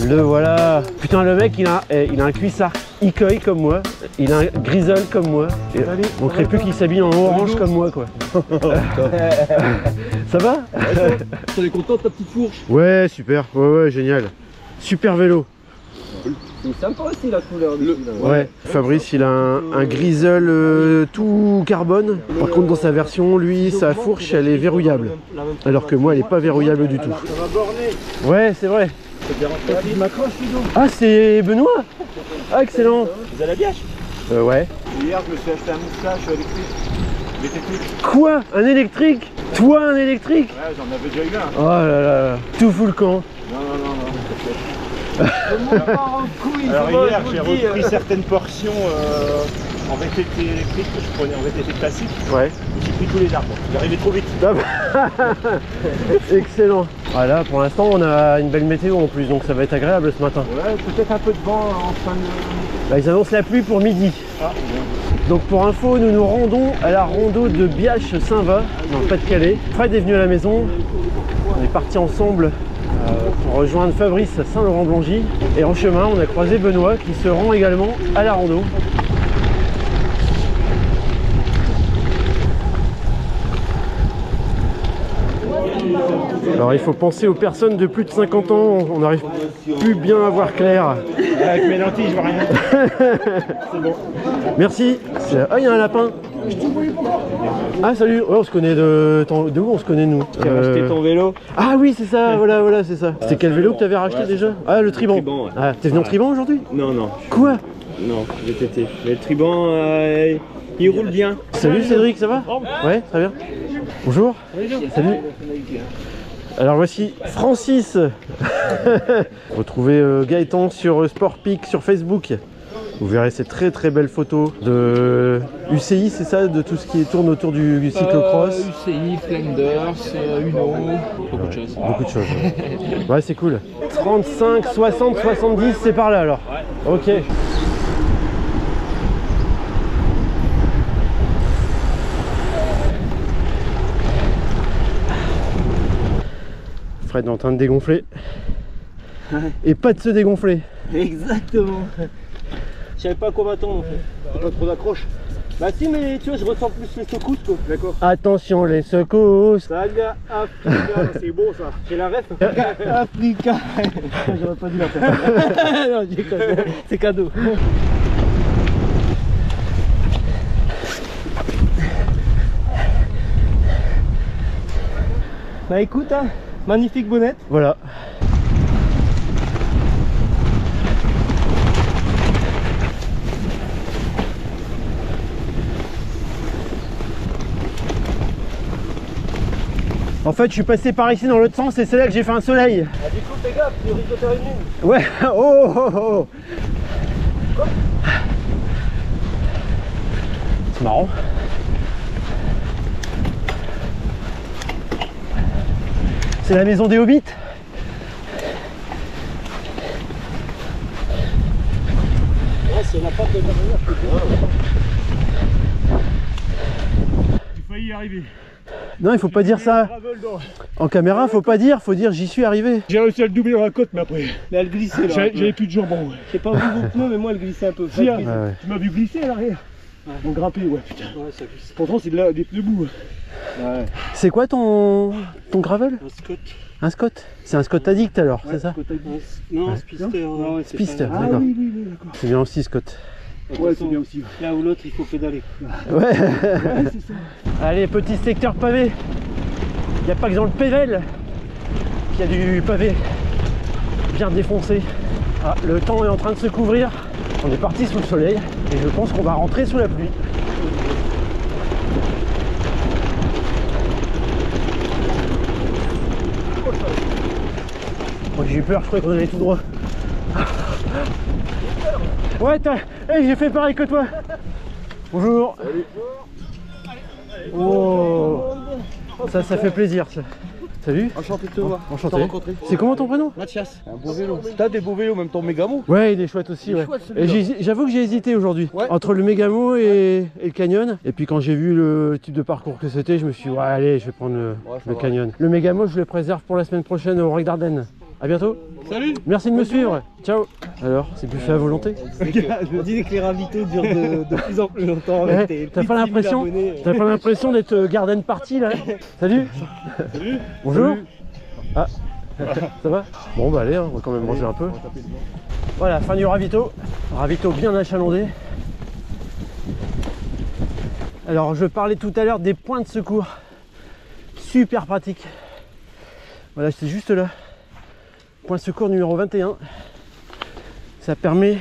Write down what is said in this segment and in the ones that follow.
Le voilà. Putain, le mec, il a un cuissard Ikoi comme moi. Il a un grisole comme moi. Et on ne plus qu'il s'habille en orange comme moi, quoi. Ça va? T'es content de ta petite fourche? Ouais, super. Ouais, génial. Super vélo. C'est sympa aussi la couleur du Ouais, Fabrice il a un grisole tout carbone. Par contre dans sa version, lui, sa fourche elle est verrouillable. Alors que moi elle est pas verrouillable du tout. Ouais, c'est vrai. Ah, c'est Benoît. Ah, excellent. Vous avez la biache? Ouais. Hier je me suis acheté un moustache électrique. Il était tout. Quoi? Un électrique? Toi un électrique? Ouais, j'en avais déjà eu un. Oh là là, tout fout le camp. Non. Alors hier j'ai repris certaines portions en VTT électrique que je prenais en VTT classique. Ouais. J'ai pris tous les arbres. J'arrivais trop vite. Excellent. Voilà, pour l'instant on a une belle météo en plus, donc ça va être agréable ce matin. Ouais, peut-être un peu de vent en fin de... Bah, ils annoncent la pluie pour midi. Ah, donc pour info, nous nous rendons à la rando de Biache-Saint-Va, dans le Pas-de-Calais. Fred est venu à la maison, on est partis ensemble pour rejoindre Fabrice à Saint-Laurent-Blangy. Et en chemin, on a croisé Benoît qui se rend également à la rando. Alors il faut penser aux personnes de plus de 50 ans, on n'arrive plus bien à voir clair. avec mes lentilles, je vois rien. C'est bon. Merci. Ah, il y a un lapin. Ah, salut. Ouais, on se connaît de où on se connaît nous? Tu as racheté ton vélo? Ah oui, c'est ça, voilà, c'est ça. C'était quel vélo que tu avais racheté déjà? Ah, le Triban. Ouais. Ah, t'es venu en Triban aujourd'hui? Non. Quoi? Non, VTT. Mais le Triban, il roule bien. Salut Cédric, ça va? Ouais, très bien. Bonjour. Salut. Alors voici Francis. Retrouvez Gaëtan sur Sportpic sur Facebook. Vous verrez ces très belles photos de UCI, c'est ça? De tout ce qui tourne autour du cyclocross. UCI, Flanders, Uno, beaucoup de choses. Beaucoup de choses. Ouais, c'est cool. 35, 60, 70, c'est par là alors. Ouais. Ok. Fred est en train de dégonfler. Et pas de se dégonfler. Exactement. Je savais pas à quoi m'attendre en fait. T'as pas trop d'accroche. Bah si, mais tu vois, je ressens plus les secousses quoi. D'accord. Attention les secousses. Saga Africa, c'est beau ça. J'ai la ref. Africa. J'aurais pas dû la faire. Non, c'est cadeau. Bah écoute, hein, magnifique bonnette. Voilà. En fait, je suis passé par ici dans l'autre sens et c'est là que j'ai fait un soleil. Ah, du coup, fais gaffe, tu risques de faire une ligne. Ouais, oh. C'est marrant. C'est la maison des hobbits. Ouais, c'est la patte de la manière. J'ai failli y arriver. Non, il faut pas dire ça. En caméra, faut pas dire, faut dire j'y suis arrivé. J'ai réussi à le doubler dans la côte, mais après. Mais elle glissait là. J'avais plus de jambon. Ouais. J'ai pas vu vos pneus, mais moi elle glissait un peu. Si, ouais. Tu m'as vu glisser à l'arrière. Ouais. On grimpait, ouais, putain. Ouais, ça glisse. Pourtant, c'est des pneus mous. Ouais. C'est quoi ton gravel? Un Scott. Un Scott? C'est un Scott Addict alors, ouais, c'est ça? Non, un Spister. Non, Spister, ah, d'accord. Oui, d'accord. C'est bien aussi Scott. Ouais, c'est bien aussi. Là ou l'autre, il faut pédaler. Ouais, c'est ça. Allez, petit secteur pavé. Il n'y a pas que dans le Pével qu'il y a du pavé bien défoncé. Ah, le temps est en train de se couvrir. On est parti sous le soleil et je pense qu'on va rentrer sous la pluie. Oh, j'ai eu peur, je croyais qu'on allait tout droit. Ouais, hey, j'ai fait pareil que toi. Bonjour. Salut. Oh, ça fait plaisir ça. Salut. Enchanté de te voir. Enchanté. C'est comment ton prénom? Mathias. Un beau vélo. T'as des beaux vélos, même ton Mégamo. Ouais, il est chouette aussi. Ouais. J'avoue que j'ai hésité aujourd'hui entre le Mégamo et le Canyon. Et puis quand j'ai vu le type de parcours que c'était, je me suis dit, ouais, allez, je vais prendre le Canyon. Le Mégamo, je le préserve pour la semaine prochaine au Roc d'Ardennes. À bientôt. Salut. Merci de me suivre. Ciao. Alors, c'est plus fait à volonté? Je me dis que les ravitaux durent de plus en plus longtemps. Ouais, t'as pas l'impression d'être garden party là? Salut. Salut. Bonjour. Ah, ça va? Bon bah allez, hein, on va quand même manger un peu. Voilà, fin du ravito. Ravito bien achalandé. Alors je parlais tout à l'heure des points de secours. Super pratique. Voilà, c'est juste là. Point de secours numéro 21. Ça permet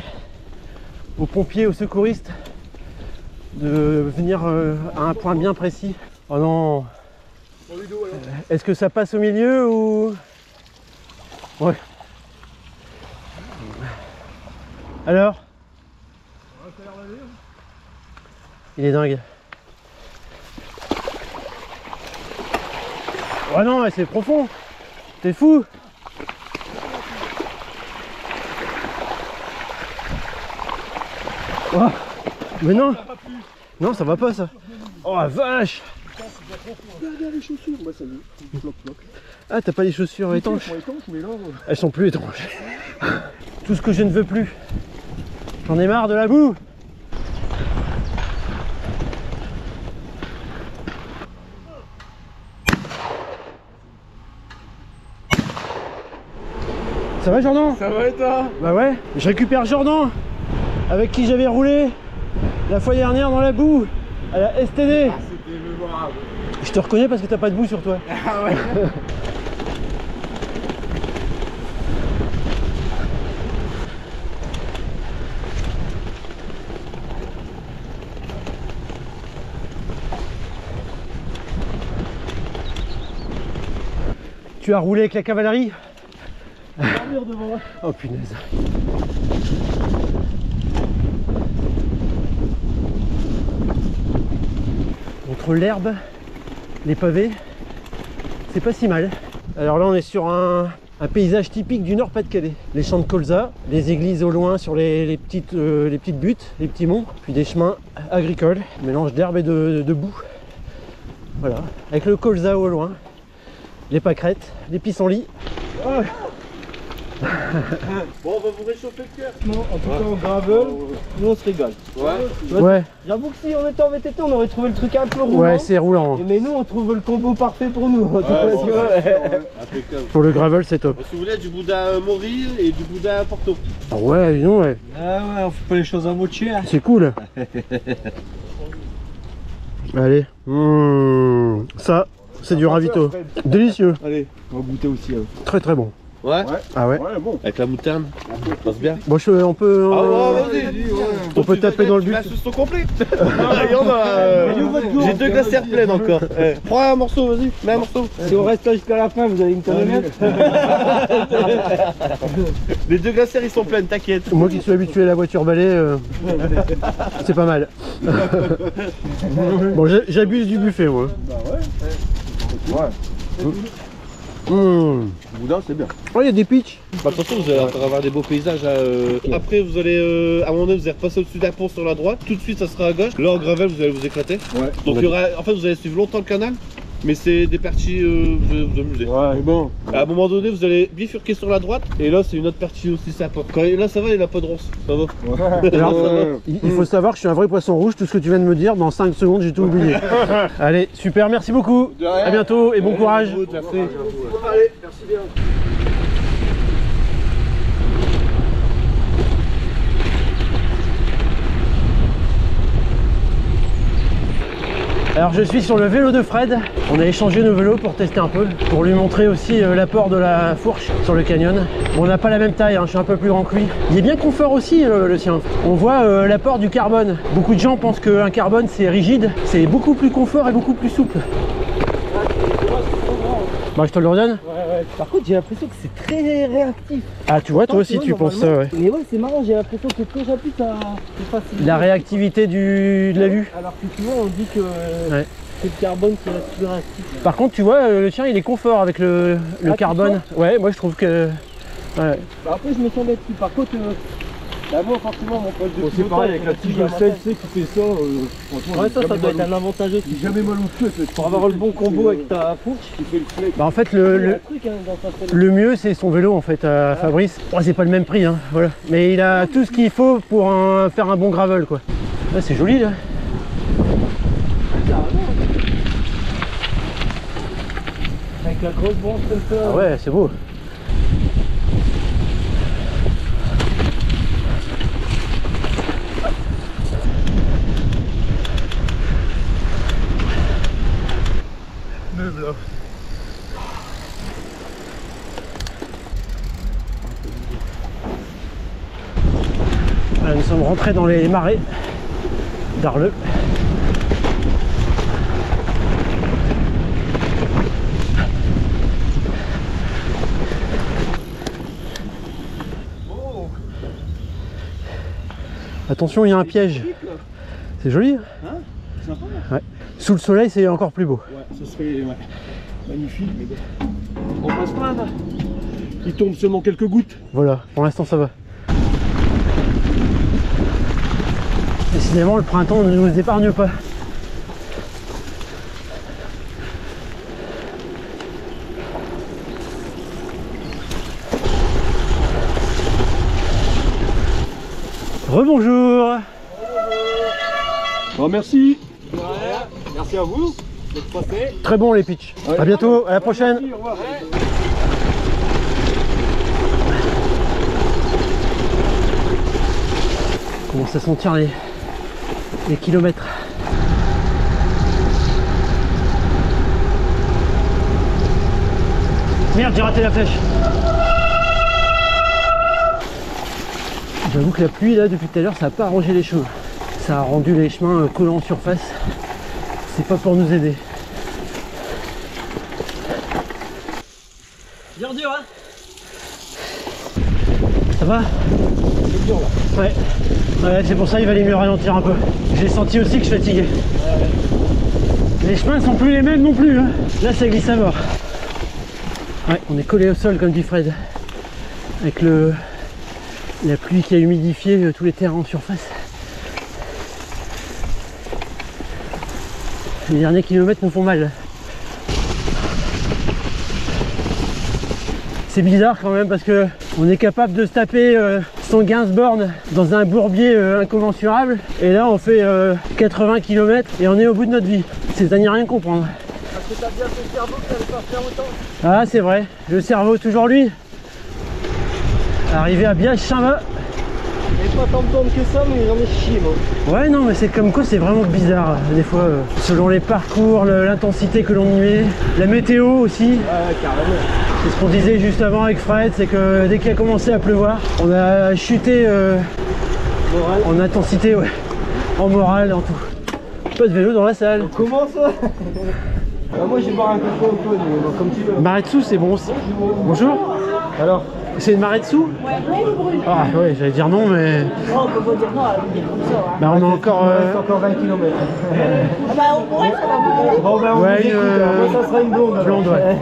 aux pompiers, aux secouristes de venir à un point bien précis. Oh non. Est-ce que ça passe au milieu ou... Ouais. Alors? Il est dingue. Oh non, c'est profond. T'es fou. Oh. Mais non. Non, ça va pas ça. Oh la vache. Regarde les chaussures, moi ça me bloque. Ah, t'as pas les chaussures étanches? Mais là, Elles sont plus étanches. Tout ce que je ne veux plus. J'en ai marre de la boue. Ça va Jordan? Ça va et toi? Bah ouais, je récupère Jordan avec qui j'avais roulé la fois dernière dans la boue à la STD. C'était mémorable. Je te reconnais parce que t'as pas de boue sur toi. Ah ouais. Tu as roulé avec la cavalerie? devant. Oh punaise. Entre l'herbe, les pavés, c'est pas si mal. Alors là on est sur un paysage typique du Nord-Pas-de-Calais. Les champs de colza, les églises au loin sur les petites buttes, les petits monts, puis des chemins agricoles, mélange d'herbe et de boue. Voilà, avec le colza au loin, les pâquerettes, les pissenlits. Oh. Bon, on va vous réchauffer le cœur. Non, en tout cas en gravel, nous on se régale. Ouais. J'avoue que si on était en VTT, on aurait trouvé le truc un peu roulant. Ouais, c'est roulant. Mais nous on trouve le combo parfait pour nous. Impeccable. Pour le gravel, c'est top. Si vous voulez, du boudin Mori et du boudin Porto. Ah ouais, non, ouais. Ah ouais, on fait pas les choses à moitié. Hein. C'est cool. Allez. Ça, c'est du ravito. Délicieux. Allez, on va goûter aussi. Très très bon. Ouais. Ah ouais. Bon. Avec la moutarde, ça passe bien. Bon, on peut... on peut taper dans le but. La sauce au complet. J'ai 2 glacières pleines encore. Prends un morceau, vas-y, mets un morceau. Si on reste là jusqu'à la fin, vous allez me connaître. Les 2 glacières ils sont pleines, t'inquiète. Moi qui suis habitué à la voiture balai, c'est pas mal. Bon, j'abuse du buffet, moi. Boudin, c'est bien. Oh, il y a des pitchs. Bah, attention, vous allez encore avoir des beaux paysages. Après, vous allez, à un moment donné, vous allez repasser au-dessus d'un pont sur la droite. Tout de suite, ça sera à gauche. Là, en gravel, vous allez vous éclater. Ouais. Donc, il y aura, en fait, vous allez suivre longtemps le canal. Mais c'est des parties, vous allez vous amuser. Ouais, bon. À un moment donné, vous allez bifurquer sur la droite. Et là, c'est une autre partie aussi sympa. Là, ça va, il n'a pas de ronce. Ça va. Alors, il faut savoir que je suis un vrai poisson rouge. Tout ce que tu viens de me dire, dans 5 secondes, j'ai tout oublié. Allez, super, merci beaucoup. À bientôt et bon courage. Allez, merci bien. Alors je suis sur le vélo de Fred, on a échangé nos vélos pour tester un peu, pour lui montrer aussi l'apport de la fourche sur le canyon. Bon, on n'a pas la même taille, hein, je suis un peu plus grand que lui. Il est bien confort aussi le sien. On voit l'apport du carbone. Beaucoup de gens pensent qu'un carbone c'est rigide, c'est beaucoup plus confort et beaucoup plus souple. Bah je te le redonne. Ouais. Par contre j'ai l'impression que c'est très réactif. Ah tu vois, toi aussi tu penses ça, ouais. Mais ouais, c'est marrant, j'ai l'impression que quand j'appuie ça facilite. La réactivité de la vue. Alors que tu vois, on dit que c'est le carbone qui reste plus réactif. Par contre tu vois, le tien il est confort avec le carbone. Ouais, moi je trouve que... Ouais. Bah après je me sens là-dessus. Par contre, Bah moi forcément mon poste de Bon, c'est pareil avec la tige de sel, tu sais, tu fais ça, franchement. Ouais, ça doit être un avantage aussi. J'ai jamais mal au cul avec Pour avoir le bon combo avec ta fourche. Tu fais le flex. Bah en fait Il y a un le truc, hein, dans ta selle. le mieux c'est son vélo en fait à Fabrice. Bon, c'est pas le même prix hein, voilà. Mais il a tout ce qu'il faut pour faire un bon gravel quoi. Là c'est joli là. Avec la grosse branche comme ça. Ah ouais c'est beau. Meuble là. Voilà, nous sommes rentrés dans les marais d'Arleux. Attention, il y a un piège. C'est joli. Hein? Sympa. Ouais. Sous le soleil, c'est encore plus beau. Ouais, ce serait magnifique, mais bon. On passe pas là. Il tombe seulement quelques gouttes. Voilà, pour l'instant ça va. Décidément, le printemps ne nous épargne pas. Rebonjour. Bon, merci. Ouais, merci à vous d'être passé. Très bon les pitchs. Ouais. À bientôt, à la prochaine. Merci, au revoir. On commence à sentir les kilomètres. Merde, j'ai raté la flèche. J'avoue que la pluie là depuis tout à l'heure ça n'a pas arrangé les chemins. Ça a rendu les chemins collants en surface. C'est pas pour nous aider. Dur, hein? Ça va? C'est dur là. Ouais. Ouais, c'est pour ça qu'il valait mieux ralentir un peu. J'ai senti aussi que je fatiguais. Les chemins sont plus les mêmes non plus. Hein. Là ça glisse à mort. Ouais, on est collé au sol comme dit Fred. Avec la pluie qui a humidifié tous les terrains en surface. Les derniers kilomètres nous font mal. C'est bizarre quand même parce que on est capable de se taper 115 bornes dans un bourbier incommensurable et là on fait 80 km et on est au bout de notre vie. C'est à n'y rien comprendre. Parce que t'as bien ton cerveau que t'allais pas faire autant. Ah c'est vrai, le cerveau toujours lui. Arrivé à Biache-Saint-Va. Il est pas tant de bornes que ça, mais j'en ai chié moi. Ouais non mais c'est comme quoi c'est vraiment bizarre des fois selon les parcours, l'intensité que l'on y met, la météo aussi. Ouais, carrément. C'est ce qu'on disait juste avant avec Fred, c'est que dès qu'il a commencé à pleuvoir, on a chuté Moral. en intensité, ouais, en morale, en tout. Pas de vélo dans la salle. Comment ça? Moi j'ai boire un café au cône, comme tu veux. Maretsu c'est bon aussi. Bonjour. Alors, c'est une Maretsu? Ah ouais, j'allais dire non mais... Non, on peut pas dire non, elle veut dire comme ça. Hein. Bah on a encore... Il reste encore 20 km. Ah bah au moins ça va vous. Bon ben on Ouais, vous écoute, moi ça sera une blonde. alors. blonde, ouais.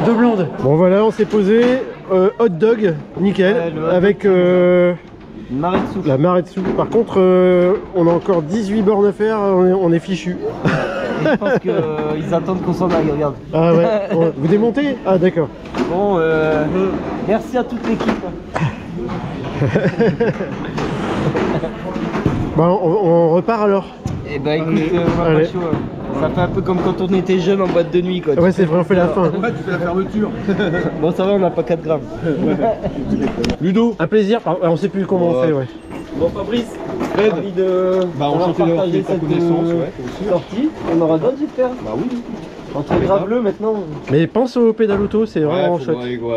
Deux blondes. Bon voilà, on s'est posé hot dog, nickel, Ouais, le hot avec Maretsu. la Maretsu. Par contre, on a encore 18 bornes à faire, on est fichu. Je pense qu'ils attendent qu'on s'en aille, regarde. Ah ouais, bon, vous démontez? Ah d'accord. Bon, merci à toute l'équipe. Bah on repart alors. Eh ben écoute, on va Allez. pas chaud. Hein. Ça fait un peu comme quand on était jeune en boîte de nuit quoi. Ouais c'est vrai, on fait la fin. Ouais, tu fais la fermeture. Bon ça va, on n'a pas 4 grammes. Ludo. Un plaisir, on sait plus comment on fait, ouais. Bon Fabrice, Fred. envie de enchanté d'avoir fait ta cette connaissance, ouais, toi aussi. sortie. On aura d'autres j'espère. Bah oui. Entre graveleux maintenant. Mais pense au pédale auto, c'est vraiment chouette.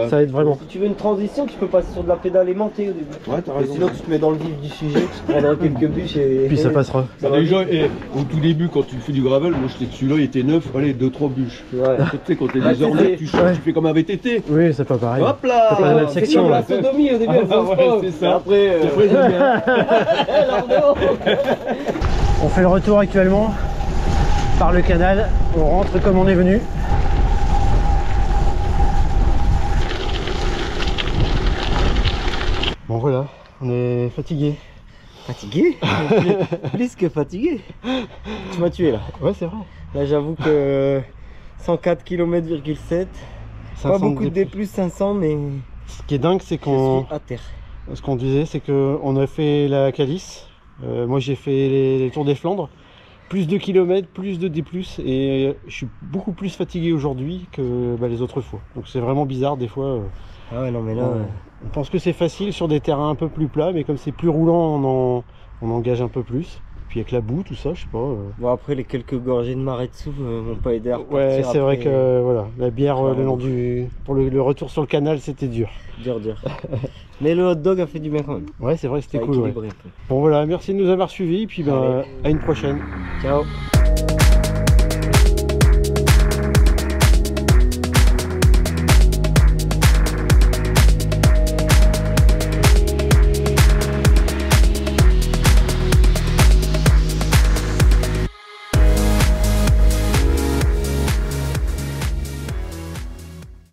Ça aide vraiment. Si tu veux une transition, tu peux passer sur de la pédale aimantée au début. Ouais, t'as Et raison. sinon tu te mets dans le vif du sujet, tu prendras quelques bûches et... Puis ça passera. Bah déjà, au tout début, quand tu fais du gravel, moi j'étais celui-là, il était neuf, allez, 2-3 bûches. Ouais. Tu sais, quand t'es Ah, des heures c'est- neuf, tu changes, ouais. tu fais comme un VTT. Oui, c'est pas pareil. Hop là C'est pas la même C'est section, comme là. la sodomie au début, elle Ah, fonce ouais, pas. c'est ça. Et après, Après, j'aime bien. On fait le retour actuellement par le canal. On rentre comme on est venu. Bon voilà, On est fatigué. Fatigué? Plus que fatigué. Tu m'as tué là. Ouais, c'est vrai. Là, j'avoue que 104 km,7. Pas beaucoup de D+, 500, mais Ce qui est dingue, c'est je qu'on... suis à terre. Ce qu'on disait, c'est qu'on a fait la Calice. Moi, j'ai fait les Tours des Flandres. Plus de kilomètres, plus de D+, et je suis beaucoup plus fatigué aujourd'hui que les autres fois. Donc c'est vraiment bizarre des fois. Ah ouais, non, mais là. On pense que c'est facile sur des terrains un peu plus plats, mais comme c'est plus roulant, on engage un peu plus. Puis avec la boue, tout ça, je sais pas. Bon, après, les quelques gorgées de marais dessous m'ont pas aidé à repartir. Ouais, c'est vrai après. que voilà, la bière Clairement. le long pour le retour sur le canal, c'était dur. Dur. Mais le hot dog a fait du bien quand même. Ouais, c'est vrai, c'était Ça a cool. Ouais. équilibré un peu. Bon voilà, merci de nous avoir suivis, puis ben, à une prochaine. Ciao.